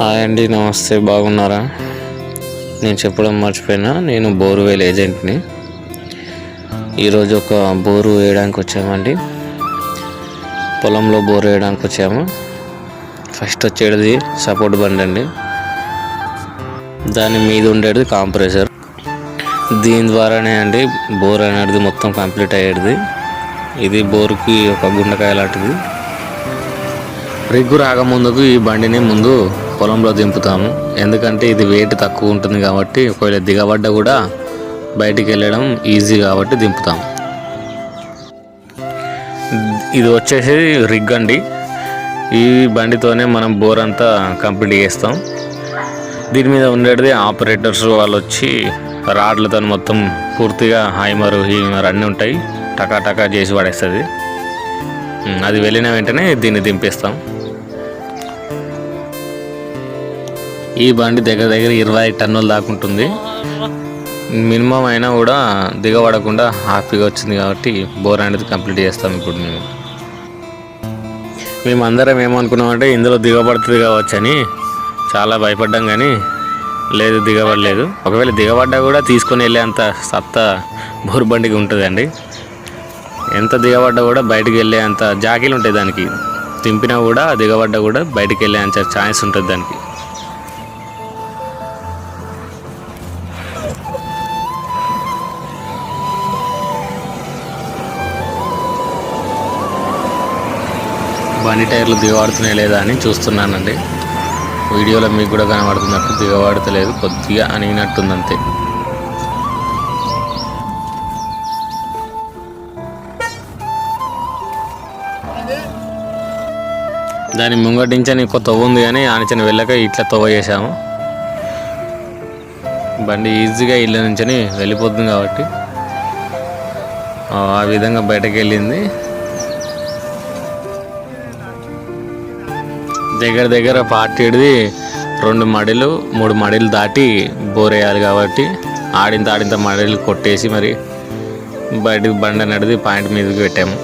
Hi అండి, నమస్తే. బాగున్నారా? నేను చెప్పడం మర్చిపోయినా, నేను బోర్వెల్ ఏజెంట్ని. ఈరోజు ఒక బోరు వేయడానికి వచ్చామండి. పొలంలో బోరు వేయడానికి వచ్చాము. ఫస్ట్ వచ్చేది సపోర్ట్ బండ్ అండి, దాని మీద ఉండేది కాంప్రెసర్. దీని ద్వారానే అండి బోర్ అనేది మొత్తం కంప్లీట్ అయ్యేది. ఇది బోరుకి ఒక గుండకాయ లాంటిది. రిగ్గు రాకముందుకు ఈ బండిని ముందు పొలంలో దింపుతాము. ఎందుకంటే ఇది వెయిట్ తక్కువ ఉంటుంది కాబట్టి, ఒకవేళ దిగబడ్డ కూడా బయటికి వెళ్ళడం ఈజీ కాబట్టి దింపుతాము. ఇది వచ్చేసి రిగ్ అండి. ఈ బండితోనే మనం బోర్ అంతా కంప్లీట్ చేస్తాం. దీని మీద ఉండేది ఆపరేటర్స్ వాళ్ళు వచ్చి రాడ్లతో మొత్తం పూర్తిగా హైమరు హీమర్ అన్నీ ఉంటాయి, టకా టకా చేసి పడేస్తుంది. అది వెళ్ళిన వెంటనే దీన్ని దింపేస్తాం. ఈ బండి దగ్గర 20 టన్నుల దాకా ఉంటుంది. మినిమం అయినా కూడా దిగబడకుండా హ్యాపీగా వచ్చింది కాబట్టి బోర్ అనేది కంప్లీట్ చేస్తాం. ఇప్పుడు మేము అందరం ఏమనుకున్నామంటే ఇందులో దిగబడుతుంది కావచ్చు అని చాలా భయపడ్డాం, కానీ లేదు, దిగబడలేదు. ఒకవేళ దిగబడ్డా కూడా తీసుకొని వెళ్ళే అంత సత్తా బోర్ బండికి ఉంటుందండి. ఎంత దిగబడ్డా కూడా బయటికి వెళ్ళే అంత జాకీలు ఉంటాయి దానికి. దింపినా కూడా దిగబడ్డా కూడా బయటికి వెళ్ళే అంత ఛాన్స్ ఉంటుంది దానికి. బండి టైర్లు దిగబడుతున్నాయి లేదా అని చూస్తున్నానండి. వీడియోలో మీకు కూడా కనబడుతున్నట్టు దిగబడతలేదు, కొద్దిగా అనిగినట్టుంది అంతే. దాని ముంగటించని ఇంకో తవ్వ ఉంది, కానీ ఆనిచని వెళ్ళక ఇట్లా తవ్వ చేసాము. బండి ఈజీగా ఇళ్ళ నుంచి వెళ్ళిపోతుంది కాబట్టి ఆ విధంగా బయటకు వెళ్ళింది. దగ్గర పార్టీది 2 మడిలు 3 మడిలు దాటి బోర్ వేయాలి కాబట్టి ఆడింత మడిలు కొట్టేసి మరి బయటకు బండి అనేది పాయింట్ మీదకి పెట్టాము.